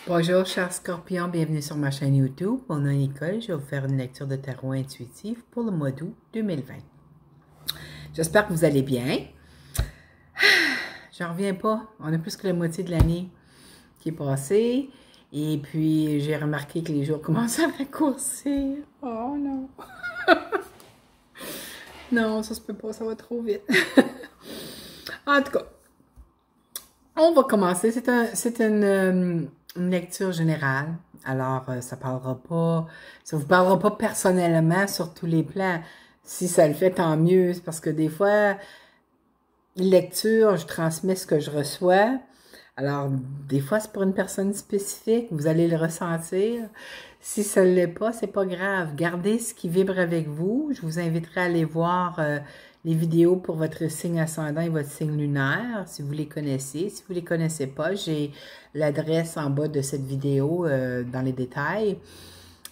Bonjour, chers scorpions, bienvenue sur ma chaîne YouTube. Mon nom est Nicole, je vais vous faire une lecture de tarot intuitive pour le mois d'août 2020. J'espère que vous allez bien. J'en reviens pas, on a plus que la moitié de l'année qui est passée. Et puis, j'ai remarqué que les jours commencent à raccourcir. Oh non! Non, ça se peut pas, ça va trop vite. En tout cas, on va commencer. C'est une lecture générale. Alors, ça vous parlera pas personnellement sur tous les plans. Si ça le fait, tant mieux. C'est parce que des fois, lecture, je transmets ce que je reçois. Alors, des fois, c'est pour une personne spécifique. Vous allez le ressentir. Si ça ne l'est pas, c'est pas grave. Gardez ce qui vibre avec vous. Je vous inviterai à aller voir les vidéos pour votre signe ascendant et votre signe lunaire, si vous les connaissez. Si vous les connaissez pas, j'ai l'adresse en bas de cette vidéo dans les détails.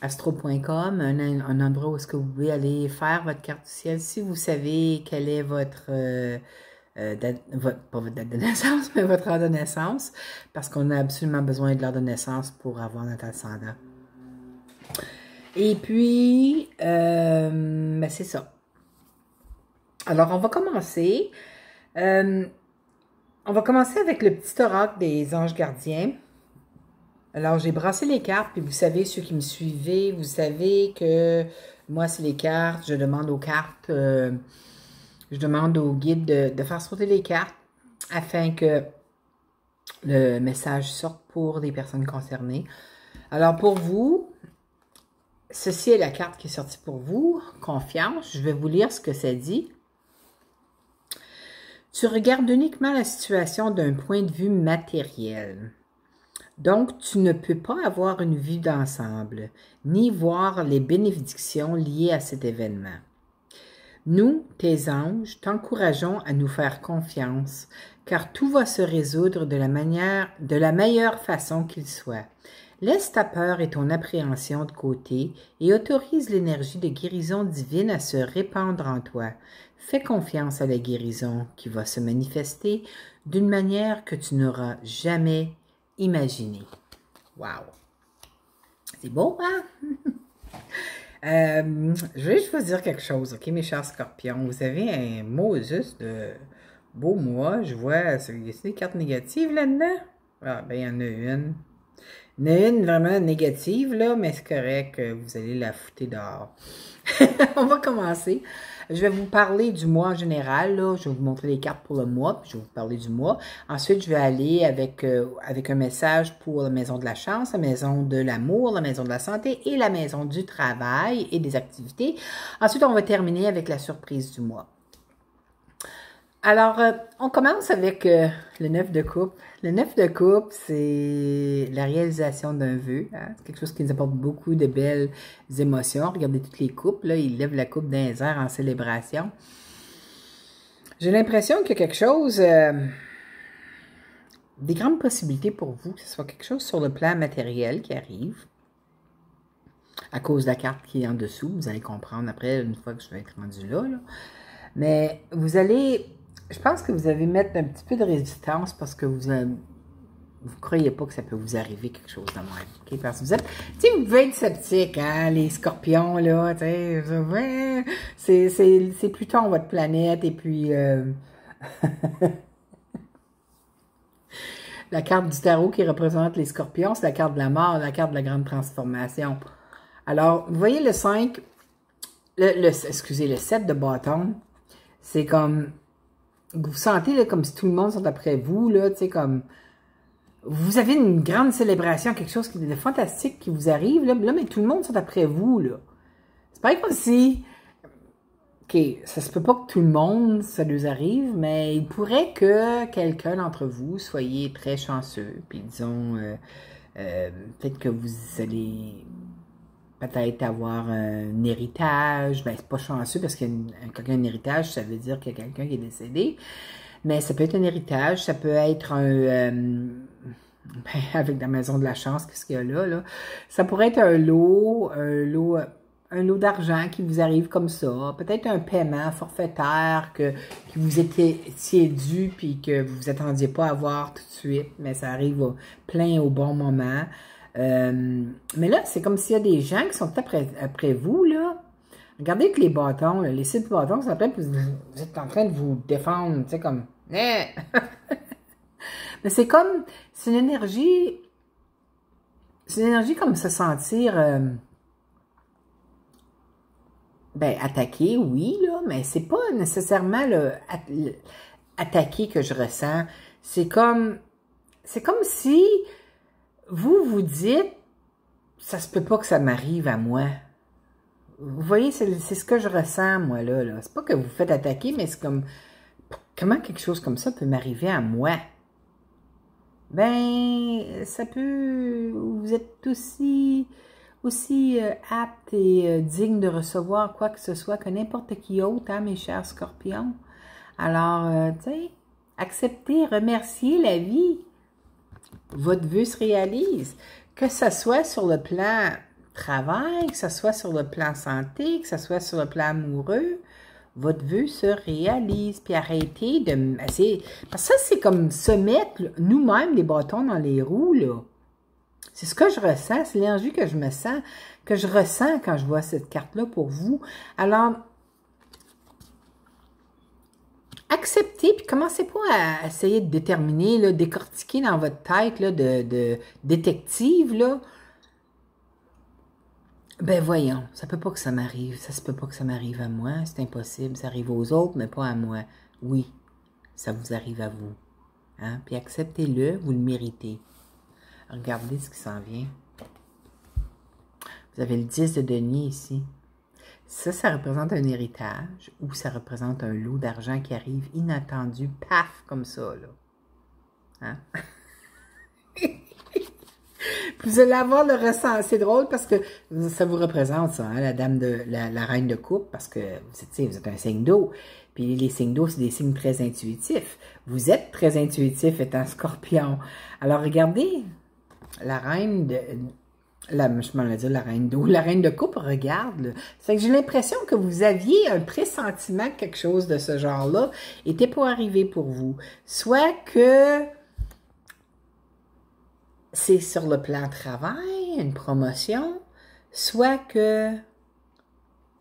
Astro.com, un endroit où est-ce que vous pouvez aller faire votre carte du ciel si vous savez quelle est votre... pas votre date de naissance, mais votre heure de naissance, parce qu'on a absolument besoin de l'heure de naissance pour avoir notre ascendant. Et puis, ben c'est ça. Alors, on va commencer. On va commencer avec le petit oracle des anges gardiens. Alors, j'ai brassé les cartes, puis vous savez, ceux qui me suivez, vous savez que moi, c'est les cartes, je demande aux cartes, je demande au guide de faire sauter les cartes afin que le message sorte pour les personnes concernées. Alors, pour vous, ceci est la carte qui est sortie pour vous, confiance. Je vais vous lire ce que ça dit. Tu regardes uniquement la situation d'un point de vue matériel. Donc, tu ne peux pas avoir une vue d'ensemble, ni voir les bénédictions liées à cet événement. Nous, tes anges, t'encourageons à nous faire confiance, car tout va se résoudre de la meilleure façon qu'il soit. Laisse ta peur et ton appréhension de côté et autorise l'énergie de guérison divine à se répandre en toi. Fais confiance à la guérison qui va se manifester d'une manière que tu n'auras jamais imaginée. Wow! C'est beau, hein? Je vais juste vous dire quelque chose, ok, mes chers scorpions. Vous avez un mot juste de beau mois. Je vois, il y a des cartes négatives là-dedans. Ah, ben, il y en a une. Il y en a une vraiment négative, là, mais c'est correct, vous allez la foutre dehors. On va commencer. Je vais vous parler du mois en général, là. Je vais vous montrer les cartes pour le mois, puis je vais vous parler du mois. Ensuite, je vais aller avec un message pour la maison de la chance, la maison de l'amour, la maison de la santé et la maison du travail et des activités. Ensuite, on va terminer avec la surprise du mois. Alors, on commence avec le 9 de coupe. Le 9 de coupe, c'est la réalisation d'un vœu. Hein? C'est quelque chose qui nous apporte beaucoup de belles émotions. Regardez toutes les coupes, là, il lève la coupe dans les airs en célébration. J'ai l'impression qu'il y a quelque chose, des grandes possibilités pour vous, que ce soit quelque chose sur le plan matériel qui arrive. À cause de la carte qui est en dessous, vous allez comprendre après, une fois que je vais être rendu là. Mais vous allez... Je pense que vous allez mettre un petit peu de résistance parce que vous croyez pas que ça peut vous arriver quelque chose de même. Okay? Parce que vous êtes, tu sais, vous pouvez être sceptique, hein, les scorpions, là, tu sais, ouais, c'est Pluton, votre planète, et puis la carte du tarot qui représente les scorpions, c'est la carte de la mort, la carte de la grande transformation. Alors, vous voyez le 5, excusez, le 7 de bâton, c'est comme... Vous sentez là, comme si tout le monde sont après vous, là, tu sais, comme... Vous avez une grande célébration, quelque chose de fantastique qui vous arrive, là, mais tout le monde sont après vous, là. C'est pas comme si... OK, ça se peut pas que tout le monde, ça nous arrive, mais il pourrait que quelqu'un d'entre vous soyez très chanceux, puis disons, peut-être que vous allez... peut-être avoir un héritage, ben c'est pas chanceux parce qu'il y a quelqu'un un héritage, ça veut dire qu'il y a quelqu'un qui est décédé, mais ça peut être un héritage, ça peut être un, ben, avec la maison de la chance, qu'est-ce qu'il y a là, ça pourrait être un lot un lot d'argent qui vous arrive comme ça, peut-être un paiement forfaitaire que vous étiez dû puis que vous vous attendiez pas à voir tout de suite, mais ça arrive plein au bon moment. Mais là, c'est comme s'il y a des gens qui sont après vous, là. Regardez que les bâtons, là, les 6 bâtons, ça peut être que vous êtes en train de vous défendre, tu sais, comme... Eh! Mais c'est comme... C'est une énergie comme se sentir... ben, attaqué, oui, là, mais c'est pas nécessairement le attaqué que je ressens. C'est comme si vous vous dites, ça se peut pas que ça m'arrive à moi. Vous voyez, c'est ce que je ressens, moi, là. C'est pas que vous faites attaquer, mais c'est comme, comment quelque chose comme ça peut m'arriver à moi? Ben, ça peut, vous êtes aussi apte et digne de recevoir quoi que ce soit que n'importe qui autre, hein, mes chers scorpions. Alors, tu sais, acceptez, remerciez la vie. Votre vœu se réalise. Que ce soit sur le plan travail, que ce soit sur le plan santé, que ce soit sur le plan amoureux, votre vœu se réalise. Puis arrêtez de... Parce que ça, c'est comme se mettre nous-mêmes les bâtons dans les roues, là. C'est ce que je ressens, c'est l'énergie que je ressens quand je vois cette carte-là pour vous. Alors, acceptez, puis commencez pas à essayer de déterminer, là, décortiquer dans votre tête là, de détective, là. Ben voyons, ça peut pas que ça m'arrive, ça se peut pas que ça m'arrive à moi, c'est impossible, ça arrive aux autres, mais pas à moi. Oui, ça vous arrive à vous. Hein? Puis acceptez-le, vous le méritez. Regardez ce qui s'en vient. Vous avez le 10 de denier ici. Ça représente un héritage ou ça représente un lot d'argent qui arrive inattendu, paf, comme ça, là. Hein? Vous allez avoir le ressent. C'est drôle parce que ça vous représente, ça, hein, la dame de la reine de coupe, parce que vous êtes un signe d'eau. Puis les signes d'eau, c'est des signes très intuitifs. Vous êtes très intuitif étant scorpion. Alors regardez, la reine de... je m'en vais dire la reine d'eau. La reine de coupe, regarde. C'est que j'ai l'impression que vous aviez un pressentiment que quelque chose de ce genre-là était pour arriver pour vous. Soit que c'est sur le plan travail, une promotion, soit que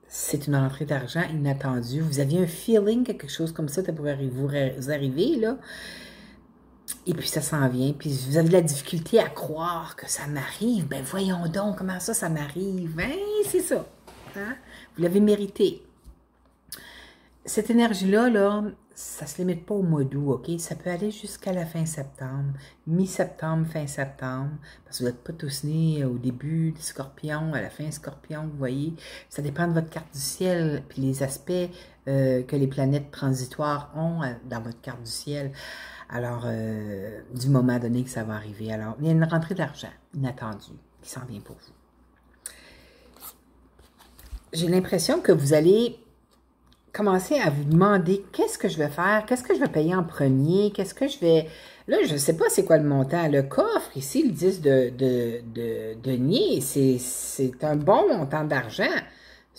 c'est une entrée d'argent inattendue. Vous aviez un feeling que quelque chose comme ça pourrait vous arriver, là. Et puis ça s'en vient, puis vous avez de la difficulté à croire que ça m'arrive. Ben voyons donc, comment ça m'arrive? Ben c'est ça. Hein? Vous l'avez mérité. Cette énergie-là, là, ça ne se limite pas au mois d'août, OK? Ça peut aller jusqu'à la fin septembre, mi-septembre, fin septembre, parce que vous n'êtes pas tous nés au début des scorpions, à la fin scorpion, vous voyez. Ça dépend de votre carte du ciel, puis les aspects que les planètes transitoires ont dans votre carte du ciel. Alors, du moment donné que ça va arriver. Alors, il y a une rentrée d'argent inattendue qui s'en vient pour vous. J'ai l'impression que vous allez commencer à vous demander qu'est-ce que je vais faire, qu'est-ce que je vais payer en premier, qu'est-ce que je vais... Là, je ne sais pas c'est quoi le montant. Le coffre, ici, le 10 de denier, c'est un bon montant d'argent.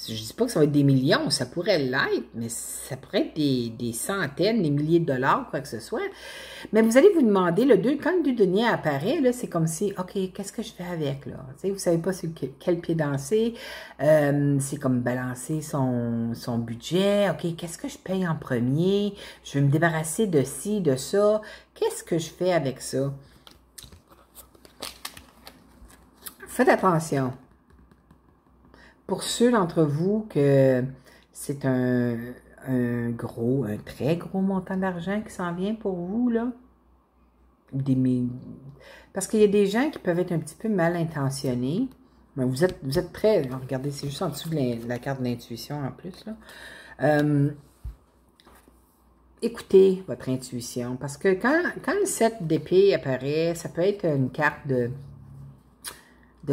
Je ne dis pas que ça va être des millions, ça pourrait l'être, mais ça pourrait être des centaines, des milliers de dollars, quoi que ce soit. Mais vous allez vous demander, quand le 2 denier apparaît, là, c'est comme si, OK, qu'est-ce que je fais avec, là? Tu sais, vous ne savez pas sur quel pied danser. C'est comme balancer son budget. OK, qu'est-ce que je paye en premier? Je vais me débarrasser de ci, de ça. Qu'est-ce que je fais avec ça? Faites attention. Pour ceux d'entre vous que c'est un très gros montant d'argent qui s'en vient pour vous, là, parce qu'il y a des gens qui peuvent être un petit peu mal intentionnés. Mais vous êtes très... Regardez, c'est juste en dessous de la carte de l'intuition en plus, là. Écoutez votre intuition, parce que quand le 7 d'épée apparaît, ça peut être une carte de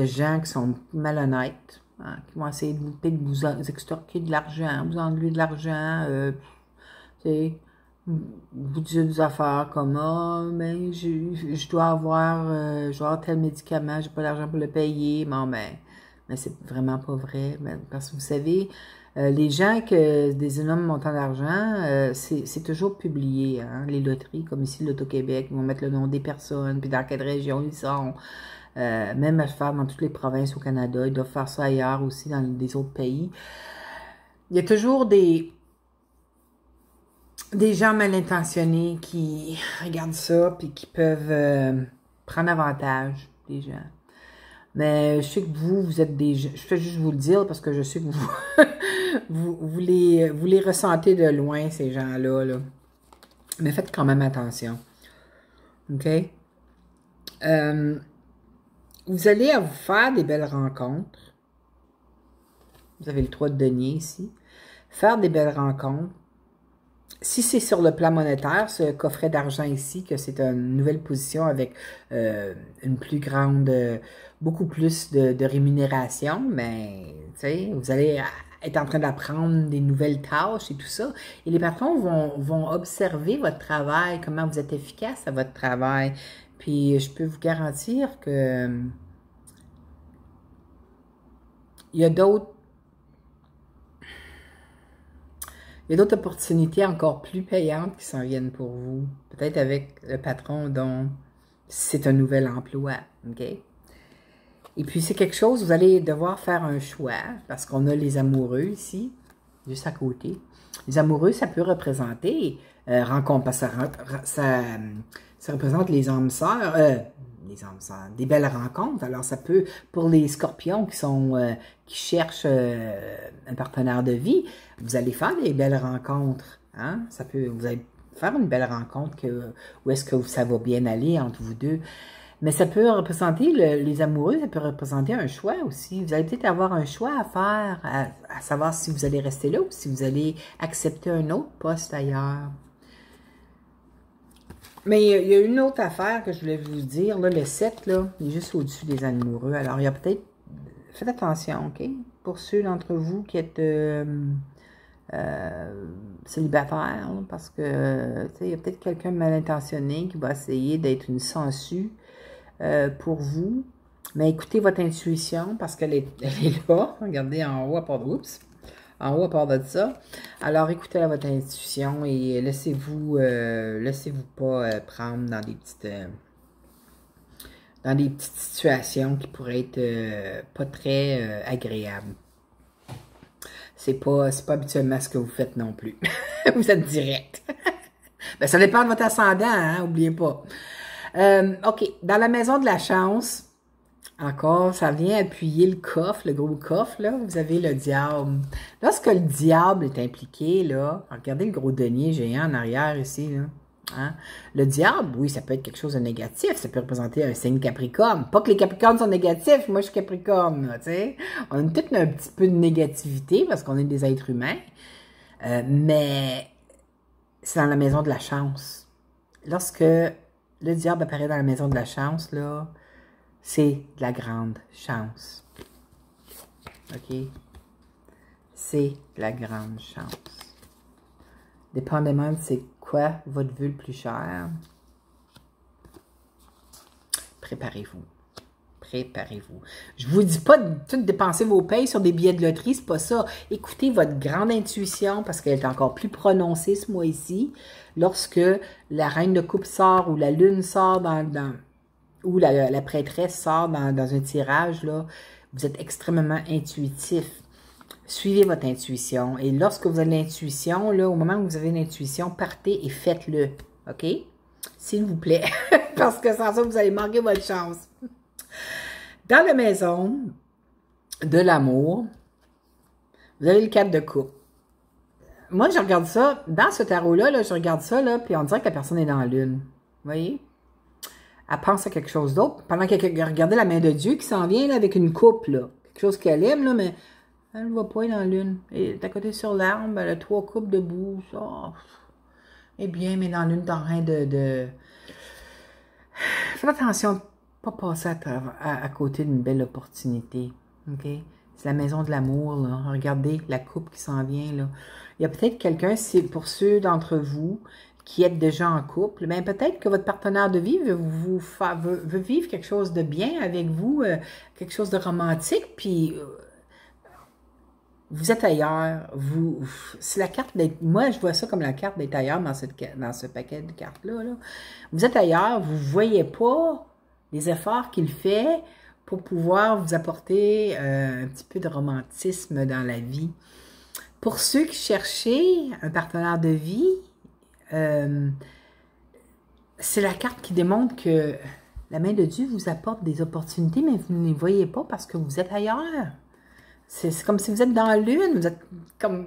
gens qui sont malhonnêtes. Hein, qui vont essayer de vous extorquer de l'argent, vous enlever de l'argent, vous dire des affaires comme « Ah, mais je dois avoir tel médicament, j'ai pas l'argent pour le payer. » Bon, ben, Mais c'est vraiment pas vrai. Parce que vous savez, les gens que des énormes montants d'argent, c'est toujours publié. Hein, les loteries, comme ici, l'Auto-Québec, ils vont mettre le nom des personnes, puis dans quelle région ils sont. Même à faire dans toutes les provinces au Canada. Ils doivent faire ça ailleurs aussi, dans des autres pays. Il y a toujours des gens mal intentionnés qui regardent ça, puis qui peuvent prendre avantage des gens. Mais je sais que vous êtes des gens, je fais juste vous le dire parce que je sais que vous, vous les ressentez de loin, ces gens-là, là. Mais faites quand même attention. OK? Vous allez vous faire des belles rencontres. Vous avez le 3 de denier ici. Faire des belles rencontres. Si c'est sur le plan monétaire, ce coffret d'argent ici, que c'est une nouvelle position avec une plus grande, beaucoup plus de rémunération, mais tu sais, vous allez être en train d'apprendre des nouvelles tâches et tout ça. Et les patrons vont observer votre travail, comment vous êtes efficace à votre travail. Puis je peux vous garantir que il y a d'autres opportunités encore plus payantes qui s'en viennent pour vous. Peut-être avec le patron dont c'est un nouvel emploi. OK? Et puis, c'est quelque chose, vous allez devoir faire un choix, parce qu'on a les amoureux ici, juste à côté. Les amoureux, ça peut représenter rencontre, parce que ça représente les âmes sœurs, des belles rencontres. Alors, ça peut, pour les scorpions qui cherchent un partenaire de vie, vous allez faire des belles rencontres. Hein? Vous allez faire une belle rencontre où est-ce que ça va bien aller entre vous deux. Mais ça peut représenter, les amoureux, ça peut représenter un choix aussi. Vous allez peut-être avoir un choix à faire, à savoir si vous allez rester là ou si vous allez accepter un autre poste ailleurs. Mais il y a une autre affaire que je voulais vous dire, là, le 7, là, il est juste au-dessus des amoureux. Alors, il y a peut-être... Faites attention, OK? Pour ceux d'entre vous qui êtes célibataires, là, parce que, tu sais, il y a peut-être quelqu'un de mal intentionné qui va essayer d'être une sangsue pour vous. Mais écoutez votre intuition, parce qu'elle est là. Regardez en haut à part de ça. Alors, écoutez votre intuition et laissez-vous pas prendre dans des petites situations qui pourraient être pas très agréables. C'est pas habituellement ce que vous faites non plus. Vous êtes direct. Ben, ça dépend de votre ascendant, hein, oubliez pas. OK, dans la maison de la chance, encore, ça vient appuyer le coffre, le gros coffre, là, vous avez le diable. Lorsque le diable est impliqué, là, regardez le gros denier géant en arrière ici, là. Hein? Le diable, oui, ça peut être quelque chose de négatif, ça peut représenter un signe Capricorne. Pas que les Capricornes sont négatifs, moi je suis Capricorne, tu sais. On a peut-être un petit peu de négativité parce qu'on est des êtres humains, mais c'est dans la maison de la chance. Lorsque le diable apparaît dans la maison de la chance, là, c'est de la grande chance. OK? C'est de la grande chance. Dépendamment de c'est quoi votre vue le plus cher, préparez-vous. Préparez-vous. Je vous dis pas de tout dépenser vos payes sur des billets de loterie, c'est pas ça. Écoutez votre grande intuition parce qu'elle est encore plus prononcée ce mois-ci. Lorsque la reine de coupe sort ou la lune sort ou la prêtresse sort dans un tirage, là, vous êtes extrêmement intuitif. Suivez votre intuition. Et lorsque vous avez l'intuition, là, au moment où vous avez l'intuition, partez et faites-le. OK? S'il vous plaît. Parce que sans ça, vous allez manquer votre chance. Dans la maison de l'amour, vous avez le 4 de coupe. Moi, je regarde ça, dans ce tarot-là, là, je regarde ça, là, puis on dirait que la personne est dans la lune. Vous voyez? Elle pense à quelque chose d'autre. Pendant qu'elle regardait la main de Dieu qui s'en vient là, avec une coupe, là. Quelque chose qu'elle aime, là, mais elle ne va pas dans la lune. Elle est à côté sur l'arbre, elle a 3 coupes debout. Oh. Eh bien, mais dans la lune, t'es en train de... Faites attention de ne pas passer à côté d'une belle opportunité. OK? C'est la maison de l'amour, là. Regardez la coupe qui s'en vient, là. Il y a peut-être quelqu'un, c'est pour ceux d'entre vous qui êtes déjà en couple, bien peut-être que votre partenaire de vie veut vivre quelque chose de bien avec vous, quelque chose de romantique, puis vous êtes ailleurs. C'est la carte d'être. Moi, je vois ça comme la carte d'être ailleurs dans ce paquet de cartes-là. Là. Vous êtes ailleurs, vous ne voyez pas les efforts qu'il fait pour pouvoir vous apporter un petit peu de romantisme dans la vie. Pour ceux qui cherchaient un partenaire de vie, c'est la carte qui démontre que la main de Dieu vous apporte des opportunités, mais vous ne les voyez pas parce que vous êtes ailleurs. C'est comme si vous êtes dans la lune, vous êtes comme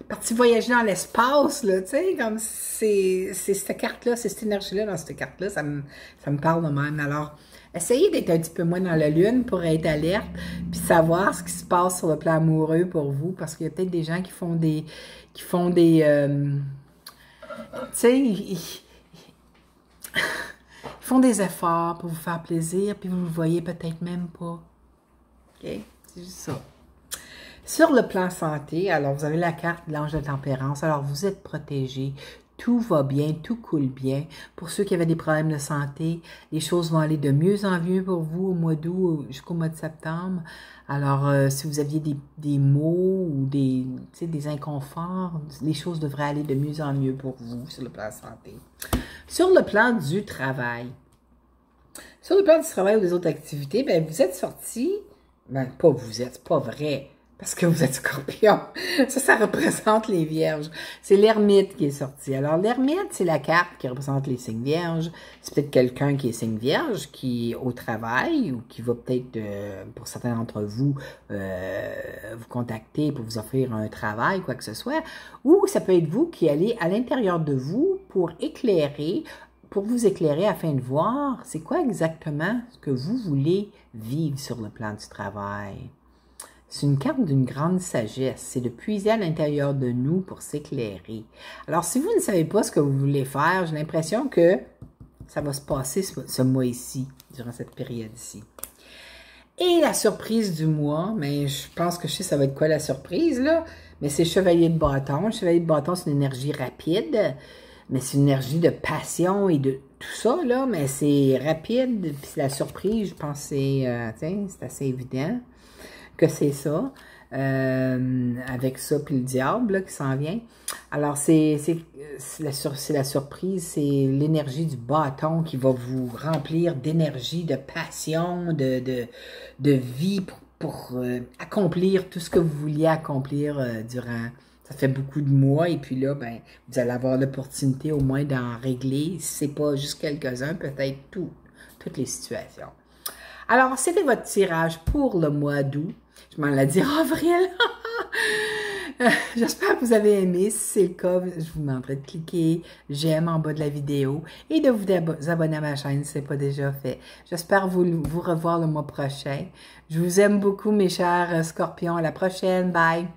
parti voyager dans l'espace, là, tu sais, comme c'est cette carte-là, c'est cette énergie-là dans cette carte-là, ça me parle de même. Alors, essayez d'être un petit peu moins dans la lune pour être alerte, puis savoir ce qui se passe sur le plan amoureux pour vous, parce qu'il y a peut-être des gens qui font des tu sais, ils font des efforts pour vous faire plaisir, puis vous ne le voyez peut-être même pas. OK? C'est juste ça. Sur le plan santé, alors vous avez la carte de l'ange de tempérance. Alors vous êtes protégé. Tout va bien, tout coule bien. Pour ceux qui avaient des problèmes de santé, les choses vont aller de mieux en mieux pour vous au mois d'août jusqu'au mois de septembre. Alors, si vous aviez des maux ou des inconforts, les choses devraient aller de mieux en mieux pour vous sur le plan santé. Sur le plan du travail. Sur le plan du travail ou des autres activités, bien, vous êtes sorti. Ben, pas vous êtes, c'est pas vrai. Parce que vous êtes Scorpion. Ça représente les Vierges. C'est l'ermite qui est sorti. Alors, l'ermite, c'est la carte qui représente les signes Vierges. C'est peut-être quelqu'un qui est signe Vierge, qui est au travail, ou qui va peut-être, pour certains d'entre vous, vous contacter pour vous offrir un travail, quoi que ce soit. Ou ça peut être vous qui allez à l'intérieur de vous pour vous éclairer afin de voir c'est quoi exactement ce que vous voulez vivre sur le plan du travail. C'est une carte d'une grande sagesse. C'est de puiser à l'intérieur de nous pour s'éclairer. Alors, si vous ne savez pas ce que vous voulez faire, j'ai l'impression que ça va se passer ce mois-ci, durant cette période-ci. Et la surprise du mois, mais je pense que je sais ça va être quoi la surprise, là. Mais c'est Chevalier de bâton. Le Chevalier de bâton, c'est une énergie rapide, mais c'est une énergie de passion et de tout ça, là. Mais c'est rapide, puis la surprise, je pense que c'est assez évident que c'est ça, avec ça, puis le diable là, qui s'en vient. Alors, c'est la surprise, c'est l'énergie du bâton qui va vous remplir d'énergie, de passion, de vie pour accomplir tout ce que vous vouliez accomplir durant... Ça fait beaucoup de mois, et puis là, ben, vous allez avoir l'opportunité au moins d'en régler, si c'est pas juste quelques-uns, peut-être toutes les situations. Alors, c'était votre tirage pour le mois d'août. Je m'en l'ai dit en avril. J'espère que vous avez aimé. Si c'est le cas, je vous demanderai de cliquer j'aime en bas de la vidéo et de vous abonner à ma chaîne si ce n'est pas déjà fait. J'espère vous revoir le mois prochain. Je vous aime beaucoup, mes chers scorpions. À la prochaine. Bye!